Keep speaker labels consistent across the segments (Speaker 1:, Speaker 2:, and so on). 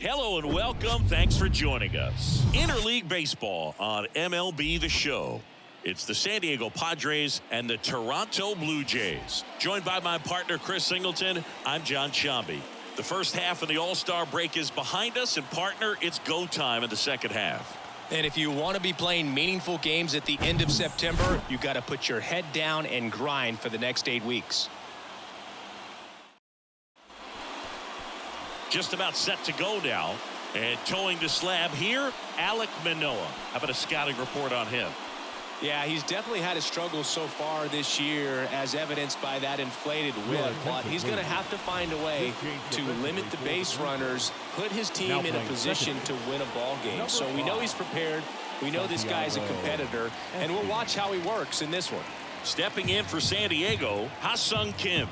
Speaker 1: Hello and welcome. Thanks for joining us. Interleague Baseball on MLB The Show. It's the San Diego Padres and the Toronto Blue Jays. Joined by my partner, Chris Singleton, I'm John Shambi. The first half of the All-Star break is behind us, and partner, it's go time in the second half.
Speaker 2: And if you want to be playing meaningful games at the end of September, you got to put your head down and grind for the next 8 weeks.
Speaker 1: Just about set to go now. And towing the slab here, Alek Manoah. How about a scouting report on him?
Speaker 2: Yeah, he's definitely had a struggle so far this year, as evidenced by that inflated whip. But he's going to have to find a way to limit the base runners, put his team in a position to win a ball game. So we know he's prepared. We know this guy's a competitor, and we'll watch how he works in this one.
Speaker 1: Stepping in for San Diego, Ha-Sung Kim.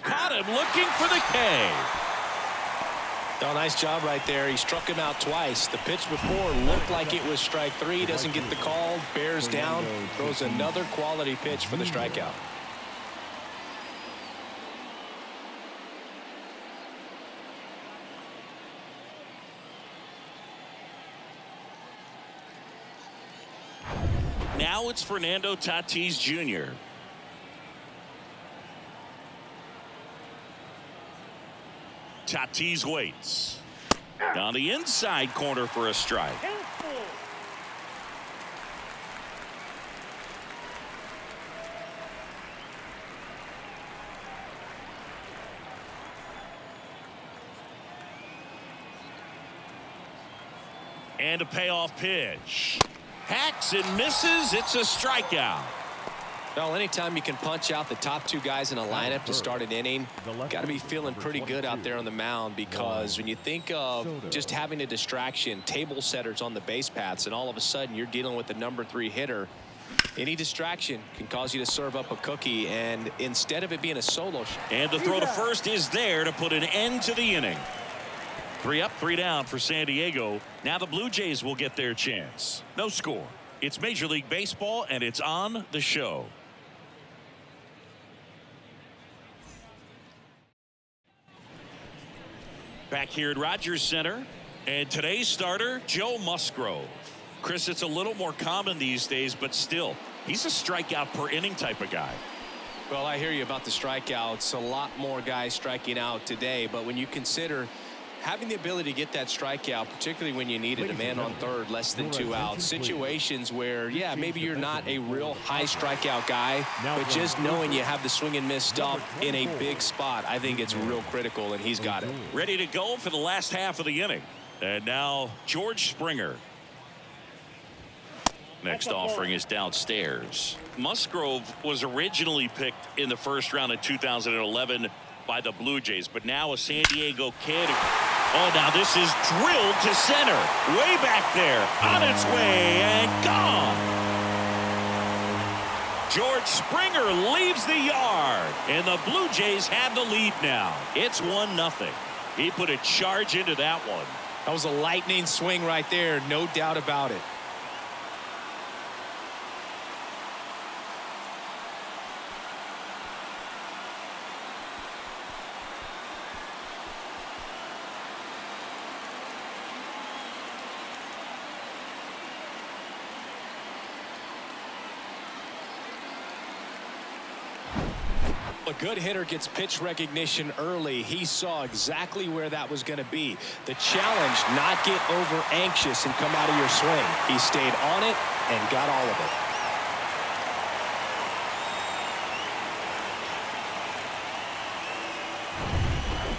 Speaker 1: Caught him looking for the K.
Speaker 2: Oh, nice job right there. He struck him out twice. The pitch before looked like it was strike three. Doesn't get the call. Bears down. Throws another quality pitch for the strikeout.
Speaker 1: Now it's Fernando Tatis Jr. Tatis waits. On the inside corner for a strike. And a payoff pitch. Hacks and misses. It's a strikeout.
Speaker 2: Well, anytime you can punch out the top two guys in a lineup to start an inning, got to be feeling pretty good out there on the mound, because when you think of just having a distraction, table setters on the base paths, and all of a sudden you're dealing with the number 3 hitter, any distraction can cause you to serve up a cookie, and instead of it being a solo shot.
Speaker 1: And the throw to first is there to put an end to the inning. 3 up, 3 down for San Diego. Now the Blue Jays will get their chance. No score. It's Major League Baseball, and it's on the show. Back here at Rogers Center, and today's starter, Joe Musgrove. Chris, it's a little more common these days, but still, he's a strikeout per inning type of guy.
Speaker 2: Well, I hear you about the strikeouts. A lot more guys striking out today, but when you consider having the ability to get that strikeout, particularly when you needed a man on third, less than 2 outs, situations where, yeah, maybe you're not a real high strikeout guy, but just knowing you have the swing and miss stuff in a big spot, I think it's real critical, and he's got it.
Speaker 1: Ready to go for the last half of the inning. And now George Springer. Next offering is downstairs. Musgrove was originally picked in the first round of 2011 by the Blue Jays, but now a San Diego kid. Oh, now this is drilled to center. Way back there. On its way and gone. George Springer leaves the yard, and the Blue Jays have the lead now. It's 1-0. He put a charge into that one.
Speaker 2: That was a lightning swing right there, no doubt about it. A good hitter gets pitch recognition early. He saw exactly where that was going to be. The challenge, not get over anxious and come out of your swing. He stayed on it and got all of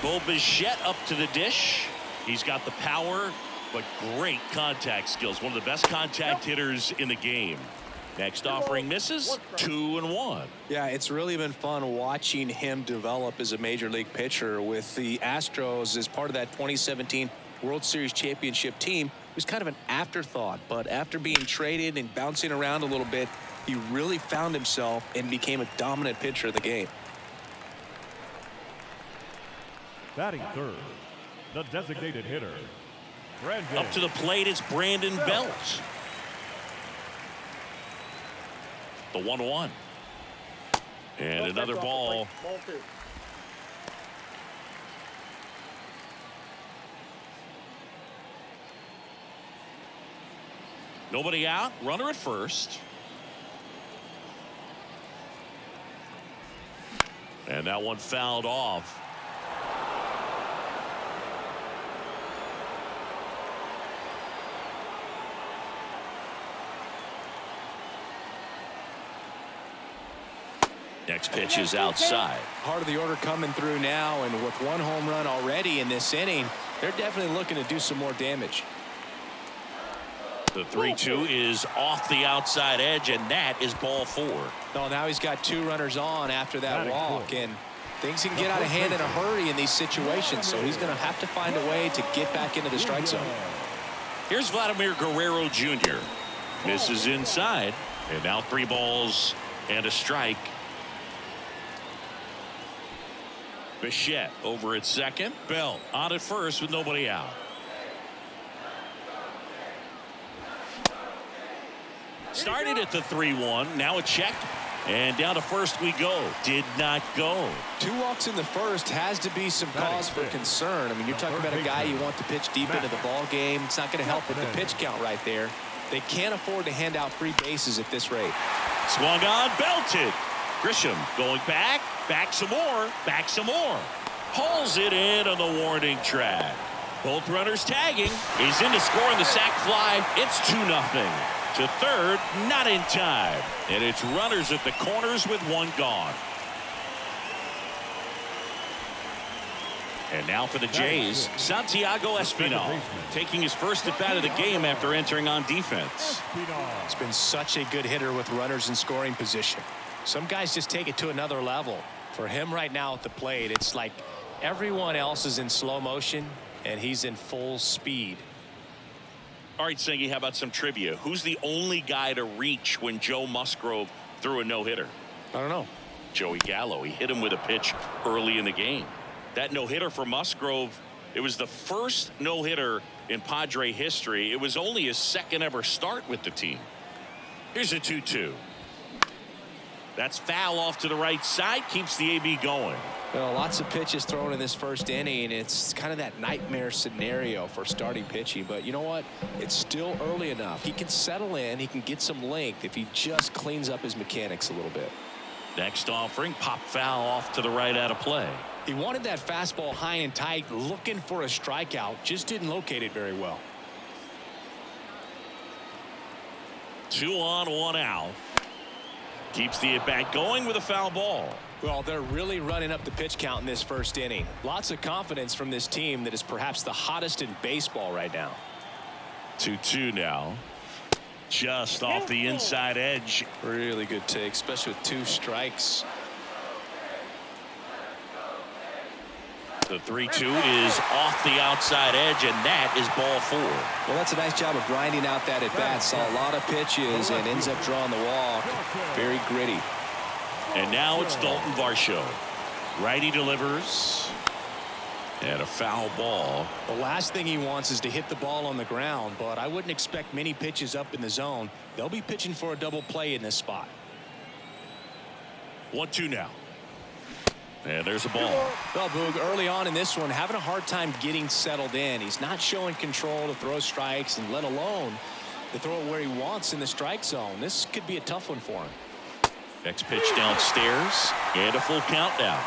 Speaker 2: it.
Speaker 1: Bo Bichette up to the dish. He's got the power, but great contact skills. One of the best contact hitters in the game. Next offering misses. 2-1.
Speaker 2: Yeah, it's really been fun watching him develop as a major league pitcher with the Astros as part of that 2017 World Series championship team. It was kind of an afterthought, but after being traded and bouncing around a little bit, he really found himself and became a dominant pitcher of the game.
Speaker 3: Batting third, the designated hitter, Brandon.
Speaker 1: Up to the plate, it's Brandon Belt. The 1-1. And another ball.
Speaker 4: Ball 2.
Speaker 1: Nobody out. Runner at first. And that one fouled off. Next pitch is outside.
Speaker 2: Part of the order coming through now, and with one home run already in this inning, they're definitely looking to do some more damage.
Speaker 1: The 3-2 is off the outside edge, and that is ball 4.
Speaker 2: No, now he's got 2 runners on after that walk, and things can get out of hand in a hurry in these situations, so he's going to have to find a way to get back into the strike zone.
Speaker 1: Here's Vladimir Guerrero Jr. Misses inside, and now 3 balls and a strike. Bichette over at second. Bell on at first with nobody out. Started at the 3-1. Now a check. And down to first we go. Did not go.
Speaker 2: 2 walks in the first has to be some cause for concern. I mean, you're talking about a guy you want to pitch deep into the ball game. It's not going to help with the pitch count right there. They can't afford to hand out free bases at this rate.
Speaker 1: Swung on, belted. Grisham going back some more, hauls it in on the warning track. Both runners tagging. He's in to score on the sac fly. It's 2-0. To third, not in time. And it's runners at the corners with 1 gone. And now for the Jays, Santiago Espinal taking his first at bat of the game after entering on defense.
Speaker 2: It's been such a good hitter with runners in scoring position. Some guys just take it to another level. For him right now at the plate, it's like everyone else is in slow motion and he's in full speed.
Speaker 1: All right, Singy, how about some trivia? Who's the only guy to reach when Joe Musgrove threw a no-hitter?
Speaker 2: I don't know.
Speaker 1: Joey Gallo. He hit him with a pitch early in the game. That no-hitter for Musgrove, it was the first no-hitter in Padre history. It was only his second ever start with the team. Here's a 2-2. That's foul off to the right side. Keeps the AB going.
Speaker 2: Well, lots of pitches thrown in this first inning. It's kind of that nightmare scenario for starting pitching. But you know what? It's still early enough. He can settle in. He can get some length if he just cleans up his mechanics a little bit.
Speaker 1: Next offering, pop foul off to the right out of play.
Speaker 2: He wanted that fastball high and tight, looking for a strikeout. Just didn't locate it very well.
Speaker 1: 2 on, 1 out. Keeps the at-bat going with a foul ball.
Speaker 2: Well, they're really running up the pitch count in this first inning. Lots of confidence from this team that is perhaps the hottest in baseball right now.
Speaker 1: 2-2 now. Just off the inside edge.
Speaker 2: Really good take, especially with 2 strikes.
Speaker 1: The 3-2 is off the outside edge, and that is ball 4.
Speaker 2: Well, that's a nice job of grinding out that at bat. Saw a lot of pitches and ends up drawing the walk. Very gritty.
Speaker 1: And now it's Dalton Varsho. Righty delivers. And a foul ball.
Speaker 2: The last thing he wants is to hit the ball on the ground, but I wouldn't expect many pitches up in the zone. They'll be pitching for a double play in this spot.
Speaker 1: 1-2 now. And there's a ball.
Speaker 2: Well, Boog, early on in this one, having a hard time getting settled in. He's not showing control to throw strikes, and let alone to throw it where he wants in the strike zone. This could be a tough one for him.
Speaker 1: Next pitch downstairs, and a full count now.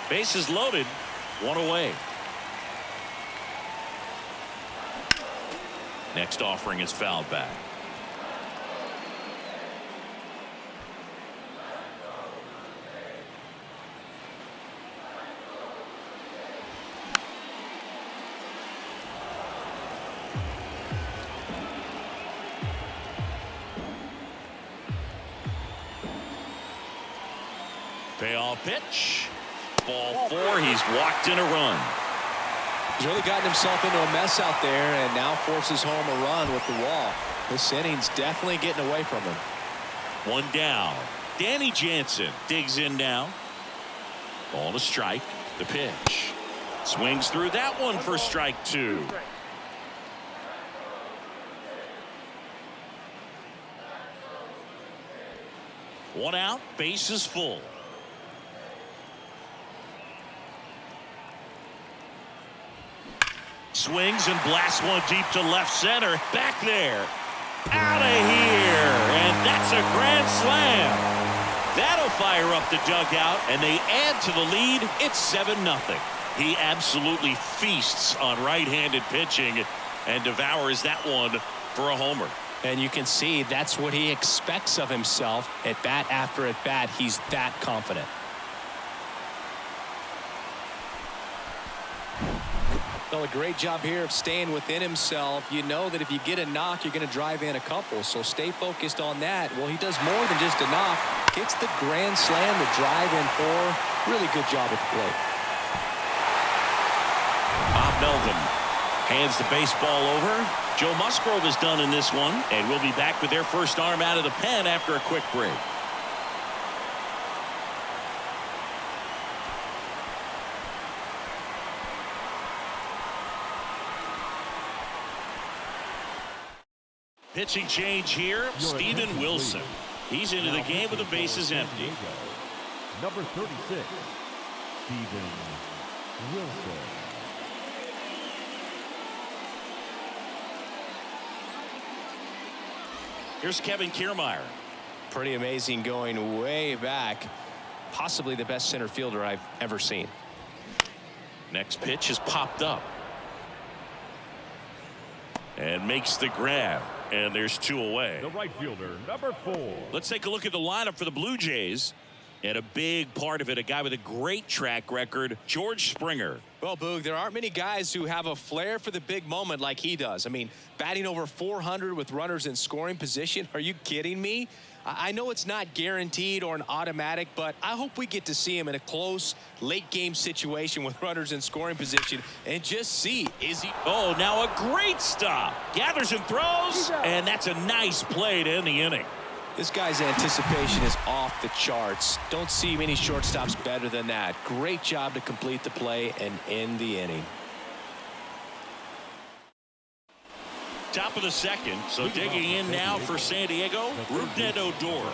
Speaker 1: Bases loaded, 1 away. Next offering is fouled back. Payoff pitch. Ball 4. He's walked in a run.
Speaker 2: He's really gotten himself into a mess out there and now forces home a run with the walk. This inning's definitely getting away from him.
Speaker 1: 1 down. Danny Jansen digs in now. Ball to strike. The pitch. Swings through that one for strike 2. One out, bases full. Swings and blasts one deep to left center. Back there. Out of here. And that's a grand slam. That'll fire up the dugout, and they add to the lead. It's 7-0. He absolutely feasts on right-handed pitching and devours that one for a homer.
Speaker 2: And you can see that's what he expects of himself at bat after at bat. He's that confident. Well, a great job here of staying within himself. You know that if you get a knock, you're going to drive in a couple. So stay focused on that. Well, he does more than just a knock. Hits the grand slam, the drive in 4. Really good job at the plate.
Speaker 1: Bob Melvin hands the baseball over. Joe Musgrove is done in this one, and we'll be back with their first arm out of the pen after a quick break. Pitching change here, Steven Wilson. He's into the game with the bases empty.
Speaker 3: Number 36, Steven Wilson.
Speaker 1: Here's Kevin Kiermaier.
Speaker 2: Pretty amazing, going way back. Possibly the best center fielder I've ever seen.
Speaker 1: Next pitch is popped up. And makes the grab. And there's 2 away.
Speaker 3: The right fielder, number 4.
Speaker 1: Let's take a look at the lineup for the Blue Jays. And a big part of it, a guy with a great track record, George Springer.
Speaker 2: Well, Boog, there aren't many guys who have a flair for the big moment like he does. I mean, batting over 400 with runners in scoring position. Are you kidding me? I know it's not guaranteed or an automatic, but I hope we get to see him in a close late game situation with runners in scoring position and just see, is he?
Speaker 1: Oh, now a great stop. Gathers and throws, and that's a nice play to end the inning.
Speaker 2: This guy's anticipation is off the charts. Don't see many shortstops better than that. Great job to complete the play and end the inning.
Speaker 1: Top of the second, so digging in now for San Diego, Rougned Odor.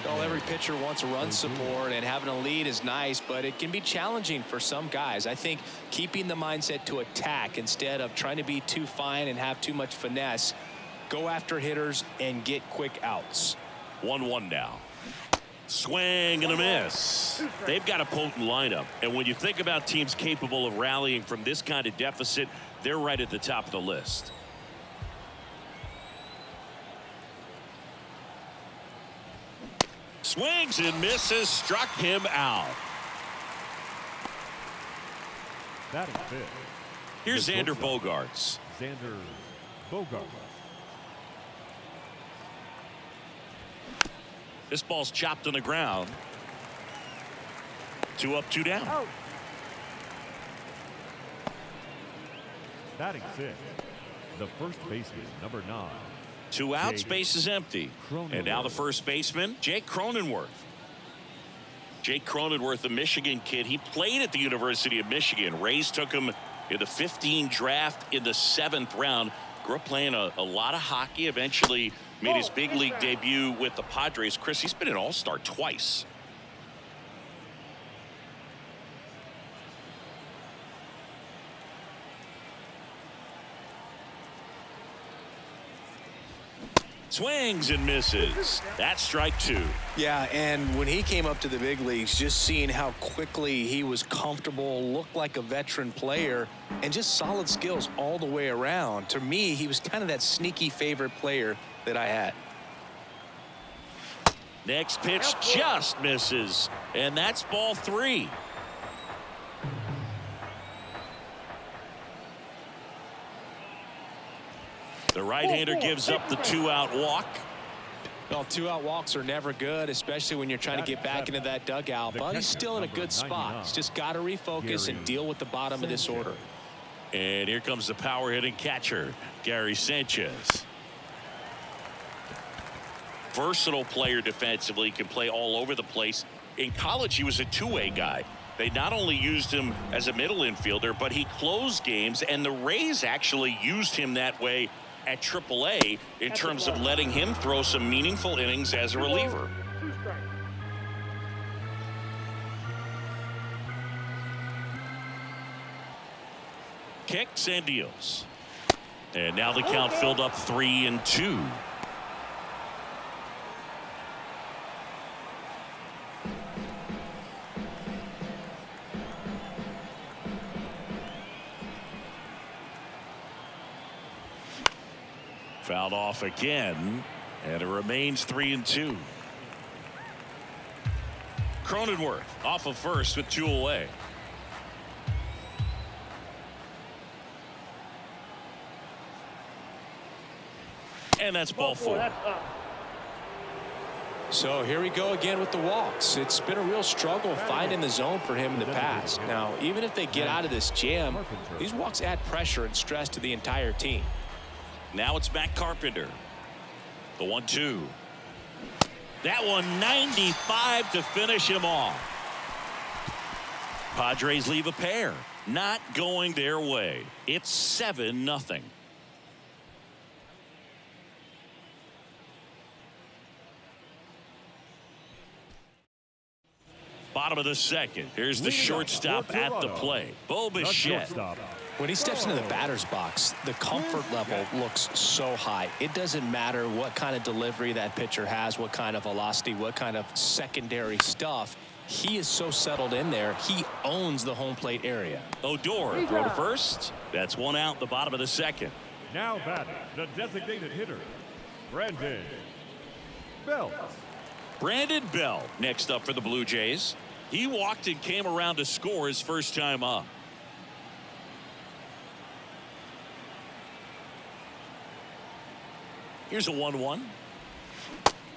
Speaker 2: Well, every pitcher wants a run support, and having a lead is nice, but it can be challenging for some guys. I think keeping the mindset to attack instead of trying to be too fine and have too much finesse, go after hitters and get quick outs.
Speaker 1: 1-1 now. Swing and a miss. They've got a potent lineup, and when you think about teams capable of rallying from this kind of deficit, they're right at the top of the list. Swings and misses, struck him out.
Speaker 3: Batting fifth.
Speaker 1: Here's Xander Bogaerts.
Speaker 3: Xander Bogaerts.
Speaker 1: This ball's chopped on the ground. 2 up, 2 down.
Speaker 3: Out. Batting sixth, the first baseman, number 9.
Speaker 1: 2 outs, base is empty. And now the first baseman, Jake Cronenworth. Jake Cronenworth, a Michigan kid. He played at the University of Michigan. Rays took him in the 15 draft in the 7th round. Grew up playing a lot of hockey. Eventually made his big league debut with the Padres. Chris, he's been an all-star twice. Swings and misses. That's strike 2.
Speaker 2: Yeah, and when he came up to the big leagues, just seeing how quickly he was comfortable, looked like a veteran player, and just solid skills all the way around. To me, he was kind of that sneaky favorite player that I had.
Speaker 1: Next pitch just misses, and that's ball 3. The right-hander gives up the 2-out walk.
Speaker 2: Well, 2-out walks are never good, especially when you're trying to get back into that dugout. But he's still in a good spot. He's just got to refocus and deal with the bottom of this order.
Speaker 1: And here comes the power-hitting catcher, Gary Sanchez. Versatile player defensively, can play all over the place. In college, he was a two-way guy. They not only used him as a middle infielder, but he closed games, and the Rays actually used him that way at AAA in terms of letting him throw some meaningful innings as a reliever. Kicks and deals. And now the count filled up 3-2. Fouled off again, and it remains 3-2. Cronenworth off of first with 2 away. And that's ball 4.
Speaker 2: So here we go again with the walks. It's been a real struggle finding the zone for him in the past. Now, even if they get out of this jam, these walks add pressure and stress to the entire team.
Speaker 1: Now it's Matt Carpenter. The 1-2. That one 95 to finish him off. Padres leave a pair. Not going their way. It's 7-0. Bottom of the second. Here's the shortstop at the plate. Bo Bichette.
Speaker 2: When he steps into the batter's box, the comfort level looks so high. It doesn't matter what kind of delivery that pitcher has, what kind of velocity, what kind of secondary stuff. He is so settled in there. He owns the home plate area.
Speaker 1: Odor throw to first. That's 1 out, the bottom of the second.
Speaker 3: Now batting, the designated hitter, Brandon Belt.
Speaker 1: Brandon Belt next up for the Blue Jays. He walked and came around to score his first time up. Here's a 1-1.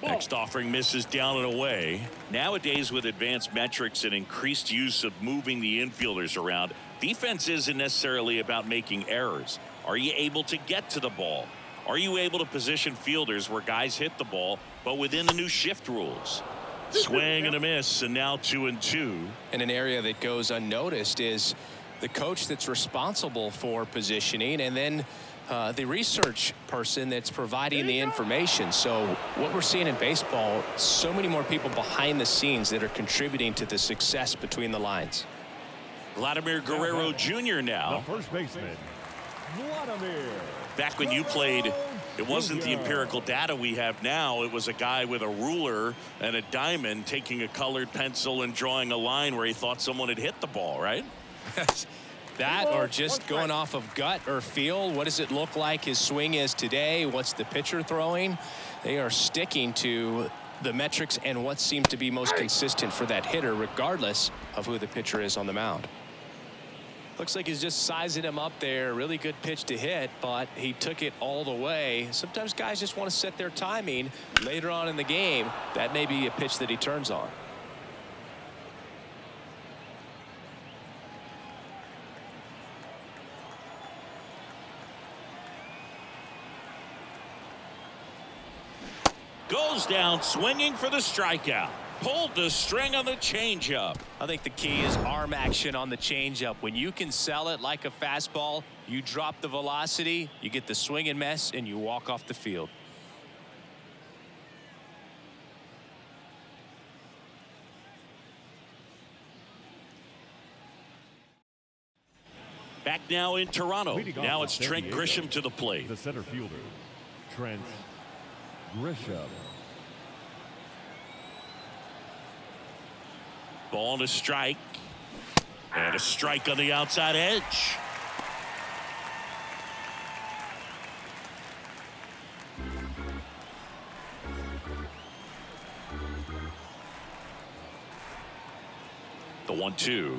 Speaker 1: Next offering misses down and away. Nowadays, with advanced metrics and increased use of moving the infielders around, defense isn't necessarily about making errors. Are you able to get to the ball? Are you able to position fielders where guys hit the ball, but within the new shift rules? Swing and a miss, and now 2-2.
Speaker 2: And an area that goes unnoticed is the coach that's responsible for positioning, and then the research person that's providing the information. So what we're seeing in baseball, so many more people behind the scenes that are contributing to the success between the lines.
Speaker 1: Vladimir Guerrero Jr. now.
Speaker 3: The first baseman, Vladimir.
Speaker 1: Back when you played, it wasn't the empirical data we have now. It was a guy with a ruler and a diamond taking a colored pencil and drawing a line where he thought someone had hit the ball, right?
Speaker 2: That or just going off of gut or feel. What does it look like his swing is today? What's the pitcher throwing? They are sticking to the metrics and what seems to be most consistent for that hitter, regardless of who the pitcher is on the mound. Looks like he's just sizing him up there. Really good pitch to hit, but he took it all the way. Sometimes guys just want to set their timing later on in the game. That may be a pitch that he turns on.
Speaker 1: Goes down swinging for the strikeout. Pulled the string on the changeup.
Speaker 2: I think the key is arm action on the changeup. When you can sell it like a fastball, you drop the velocity, you get the swing and miss, and you walk off the field.
Speaker 1: Back now in Toronto. Now it's Trent
Speaker 3: Diego.
Speaker 1: Grisham to the plate.
Speaker 3: The center fielder, Trent Grisham.
Speaker 1: Ball and a strike. And a strike on the outside edge. The 1-2.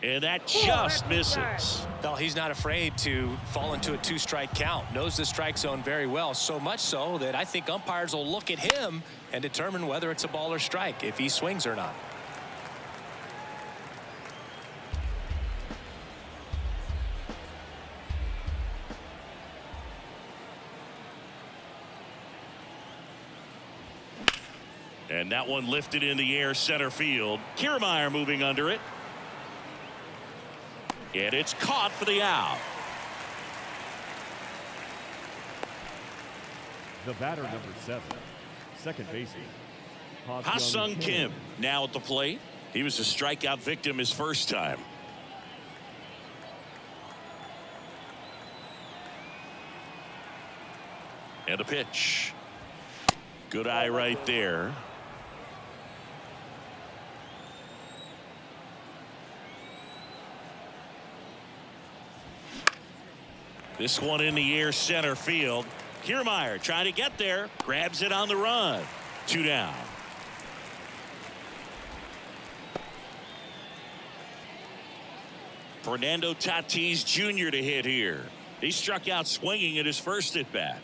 Speaker 1: And that just misses.
Speaker 2: No, he's not afraid to fall into a 2-strike count. Knows the strike zone very well, so much so that I think umpires will look at him and determine whether it's a ball or strike, if he swings or not.
Speaker 1: And that one lifted in the air center field. Kiermaier moving under it. And it's caught for the out.
Speaker 3: The batter, number 7, second baseman,
Speaker 1: Ha-Sung Kim now at the plate. He was a strikeout victim his first time. And a pitch. Good eye right there. This one in the air, center field. Kiermaier trying to get there. Grabs it on the run. 2 down. Fernando Tatis Jr. to hit here. He struck out swinging at his first at bat.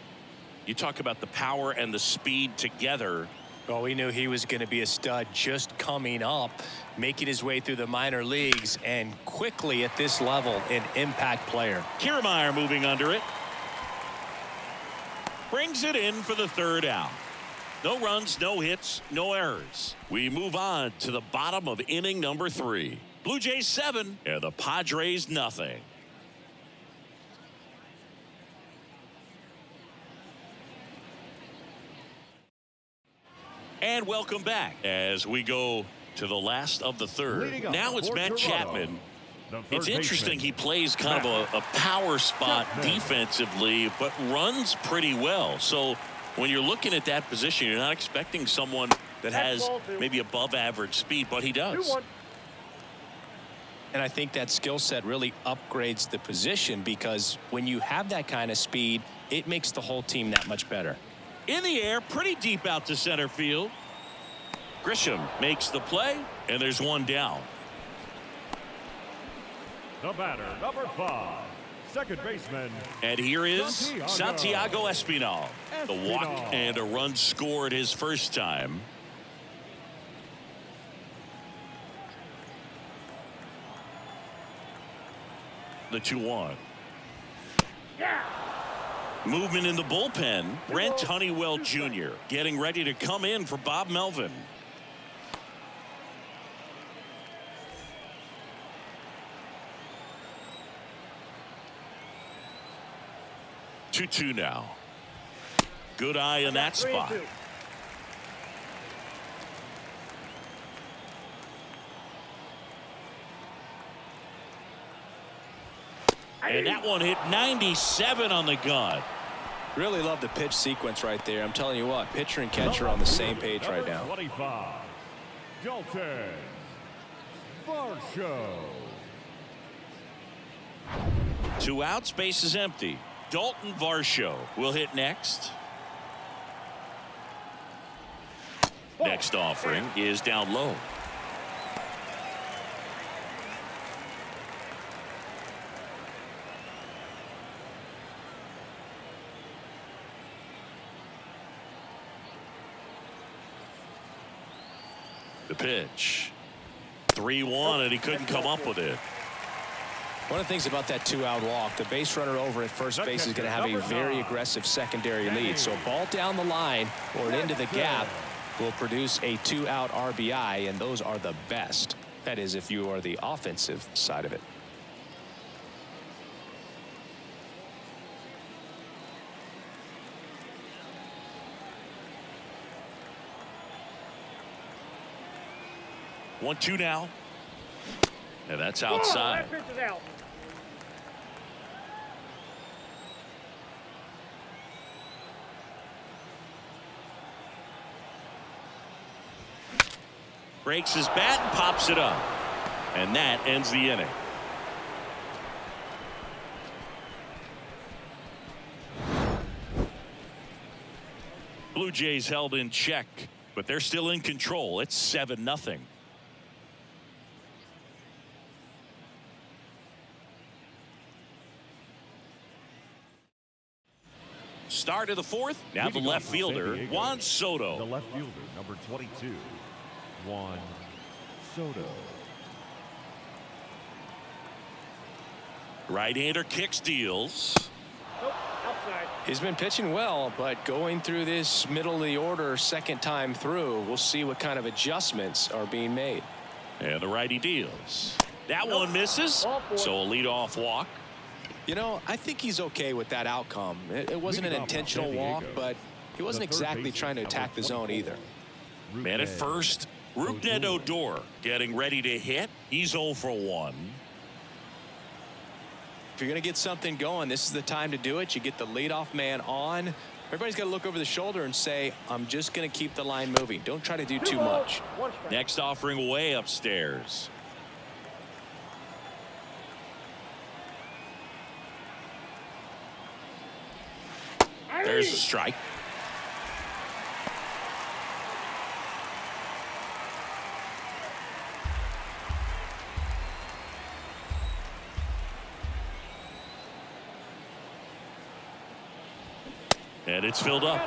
Speaker 1: You talk about the power and the speed together.
Speaker 2: Well, we knew he was going to be a stud just coming up, making his way through the minor leagues, and quickly at this level, an impact player.
Speaker 1: Kiermaier moving under it. Brings it in for the 3rd out. No runs, no hits, no errors. We move on to the bottom of inning number 3. Blue Jays 7 and the Padres nothing. And welcome back as we go to the last of the 3rd. Now it's Matt Chapman. It's interesting, he plays kind of a power spot defensively, but runs pretty well. So when you're looking at that position, you're not expecting someone that has maybe above average speed, but he does.
Speaker 2: And I think that skill set really upgrades the position, because when you have that kind of speed, it makes the whole team that much better.
Speaker 1: In the air, pretty deep out to center field. Grisham makes the play, and there's 1 down.
Speaker 3: The batter, number 5, second baseman.
Speaker 1: And here is Santiago Espinal. The walk and a run scored his first time. The 2-1. Movement in the bullpen. Brent Honeywell Jr. getting ready to come in for Bob Melvin. Two now. Good eye in that spot. And that one hit 97 on the gun.
Speaker 2: Really love the pitch sequence right there. I'm telling you what, pitcher and catcher on the same page right now.
Speaker 3: 25, Dalton Varsho.
Speaker 1: 2 outs, base is empty. Dalton Varsho will hit next. Next offering is down low. The pitch. 3-1, and he couldn't come up with it.
Speaker 2: One of the things about that 2-out walk, the base runner over at first base is going to have a very aggressive secondary lead. So a ball down the line or into the gap will produce a 2-out RBI, and those are the best. That is, if you are the offensive side of it.
Speaker 1: One, 2 now. And that's outside. Breaks his bat and pops it up. And that ends the inning. Blue Jays held in check, but they're still in control. It's 7-0. Start of the 4th. Now the left fielder, Juan Soto.
Speaker 3: The left fielder, number 22, Juan Soto.
Speaker 1: Right-hander kicks, deals.
Speaker 2: He's been pitching well, but going through this middle of the order second time through, we'll see what kind of adjustments are being made.
Speaker 1: And the righty deals. That one misses, so a leadoff walk.
Speaker 2: You know, I think he's okay with that outcome. It wasn't an intentional walk, but He wasn't exactly trying to attack the zone either.
Speaker 1: Man at first, Rougned Odor getting ready to hit. He's 0 for 1.
Speaker 2: If you're going to get something going, this is the time to do it. You get the leadoff man on. Everybody's got to look over the shoulder and say, I'm just going to keep the line moving. Don't try to do too much.
Speaker 1: Next offering way upstairs. There's a strike. And it's filled up.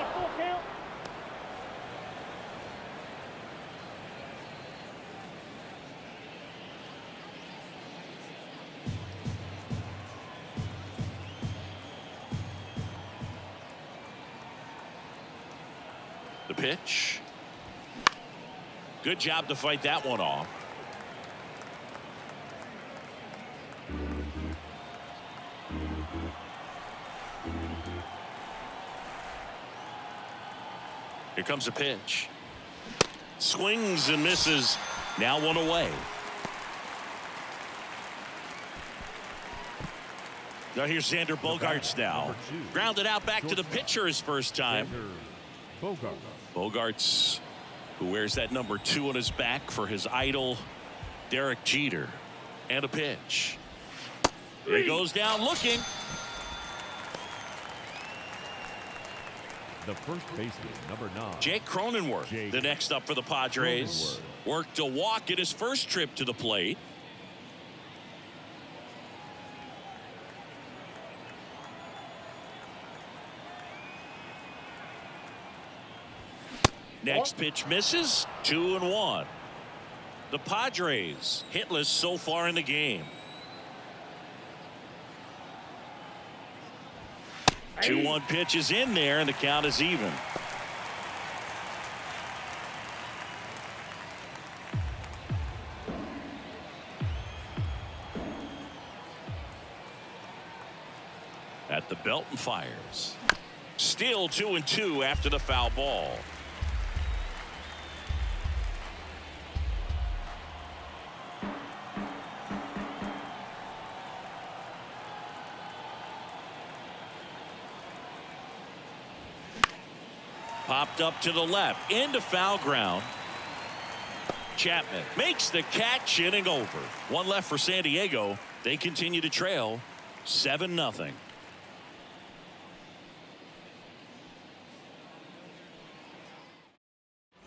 Speaker 1: The pitch. Good job to fight that one off. Here comes a pitch. Swings and misses. Now 1 away. Now here's Xander Bogaerts now. Grounded out back to the pitcher his first time. Bogaerts, who wears that number 2 on his back for his idol, Derek Jeter. And a pitch. He goes down looking.
Speaker 3: The first baseman, number 9.
Speaker 1: Jake Cronenworth, the next up for the Padres. Worked a walk at his first trip to the plate. Next pitch misses. 2-1. The Padres hitless so far in the game. 2-1 pitch is in there, and the count is even. At the belt and fires. Still 2-2 after the foul ball. Popped up to the left into foul ground. Chapman makes the catch, inning over. One left for San Diego. They continue to trail 7-0.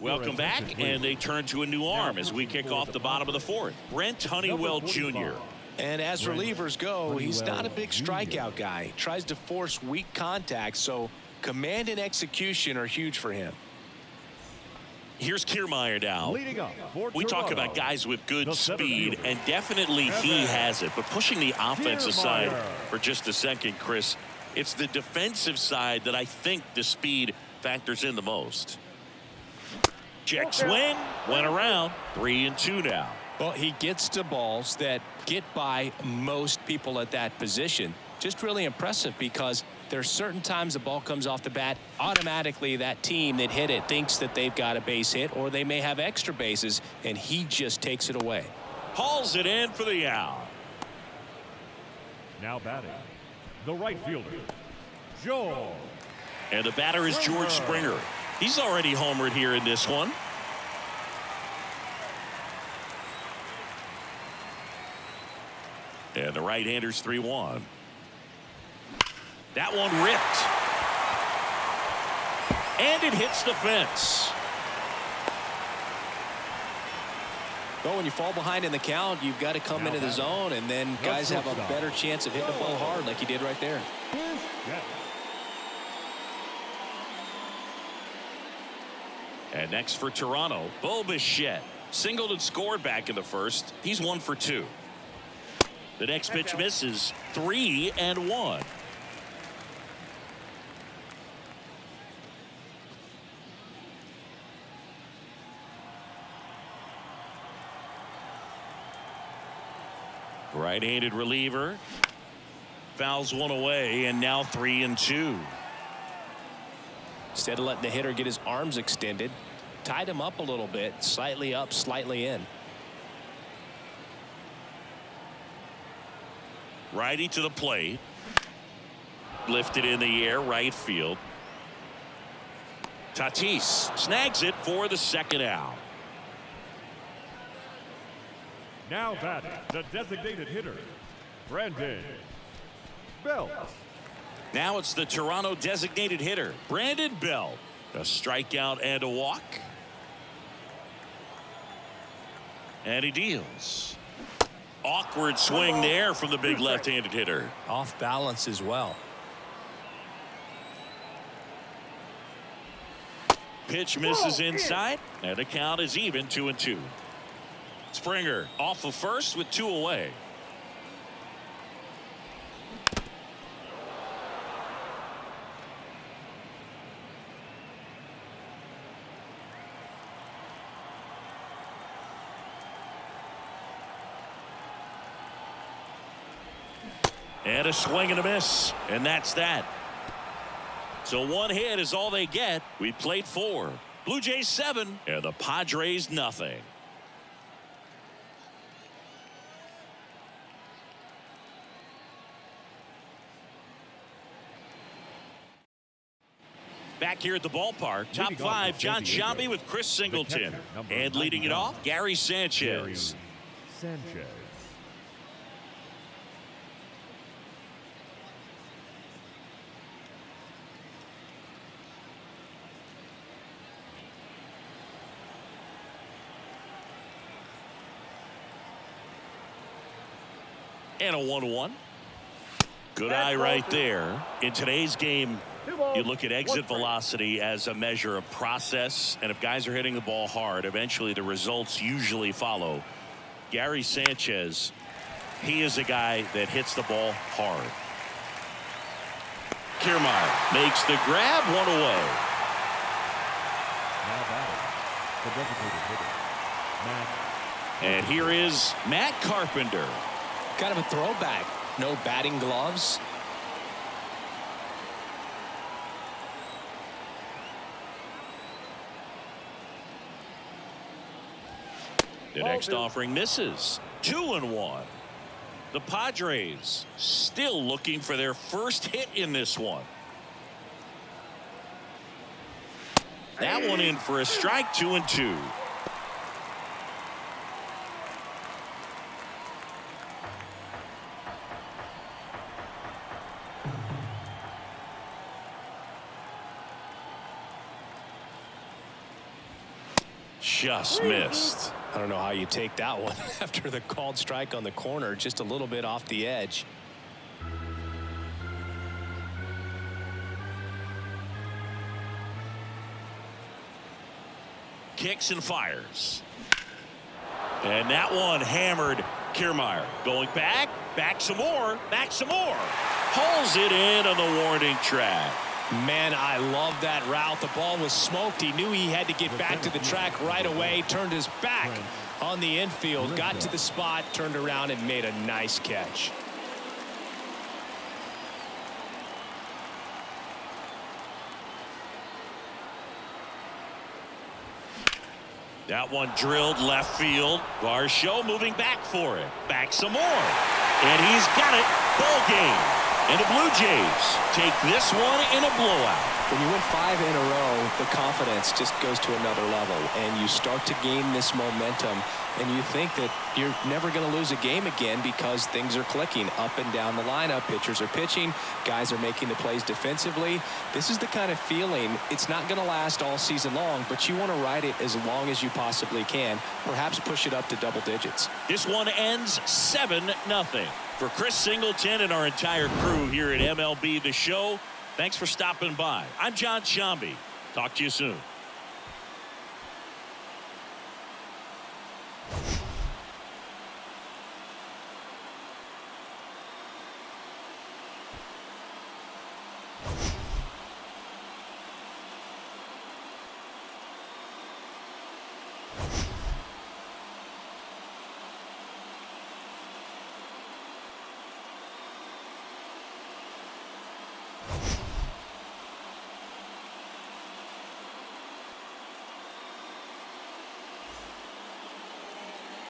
Speaker 1: Welcome back, and they turn to a new arm as we kick off the bottom of the 4th. Brent Honeywell Jr.
Speaker 2: And as relievers go, he's not a big strikeout guy. He tries to force weak contact, so command and execution are huge for him.
Speaker 1: Here's Kiermaier now. We talk about guys with good speed, and definitely he has it. But pushing the offense aside for just a second, Chris, it's the defensive side that I think the speed factors in the most. Check swing, went around, 3-2 now.
Speaker 2: Well, he gets to balls that get by most people at that position. Just really impressive because there's certain times the ball comes off the bat, automatically that team that hit it thinks that they've got a base hit, or they may have extra bases, and he just takes it away.
Speaker 1: Hauls it in for the out.
Speaker 3: Now batting, the right fielder, Joe.
Speaker 1: And the batter is George Springer. He's already homered here in this one. And the right-hander's 3-1. That one ripped. And it hits the fence.
Speaker 2: Well, when you fall behind in the count, you've got to come into the zone, and then guys have a better chance of hitting the ball hard like he did right there.
Speaker 1: And next for Toronto, Bo Bichette. Singled and scored back in the first. He's 1 for 2. The next pitch misses. 3-1. Right-handed reliever. Fouls one away, and now 3-2.
Speaker 2: Instead of letting the hitter get his arms extended, tied him up a little bit, slightly up, slightly in.
Speaker 1: Righty to the plate. Lifted in the air, right field. Tatis snags it for the second out.
Speaker 3: Now batting, the designated hitter, Brandon Belt.
Speaker 1: Now it's the Toronto designated hitter, Brandon Belt. A strikeout and a walk. And he deals. Awkward swing there from the big left-handed hitter.
Speaker 2: Off balance as well.
Speaker 1: Pitch misses inside, and the count is even 2-2. Springer off of first with 2 away. And a swing and a miss, and that's that. So 1 hit is all they get. We played 4. Blue Jays 7 and the Padres nothing. Back here at the ballpark, top 5, John Sciambi with Chris Singleton. And leading it off, Gary Sanchez. And a 1-1. Good eye right there. In today's game, you look at exit velocity as a measure of process, and if guys are hitting the ball hard, eventually the results usually follow. Gary Sanchez, he is a guy that hits the ball hard. Kiermaier makes the grab, 1 away.
Speaker 3: Now batting, the designated hitter, Matt.
Speaker 1: And here is Matt Carpenter.
Speaker 2: Kind of a throwback. No batting gloves.
Speaker 1: The next offering misses. 2-1. The Padres still looking for their first hit in this one. That one in for a strike. 2-2. Just missed.
Speaker 2: I don't know how you take that one after the called strike on the corner, just a little bit off the edge.
Speaker 1: Kicks and fires. And that one hammered. Kiermaier going back some more, Pulls it in on the warning track.
Speaker 2: Man, I love that route. The ball was smoked. He knew he had to get back to the track right away. Turned his back on the infield. Got to the spot, turned around, and made a nice catch.
Speaker 1: That one drilled left field. Varsho moving back for it. Back some more. And he's got it. Ball game. And the Blue Jays take this one in a blowout.
Speaker 2: When you win 5 in a row, the confidence just goes to another level, and you start to gain this momentum, and you think that you're never going to lose a game again because things are clicking up and down the lineup. Pitchers are pitching. Guys are making the plays defensively. This is the kind of feeling. It's not going to last all season long, but you want to ride it as long as you possibly can. Perhaps push it up to double digits.
Speaker 1: This one ends 7-0. For Chris Singleton and our entire crew here at MLB The Show, thanks for stopping by. I'm John Sciambi. Talk to you soon.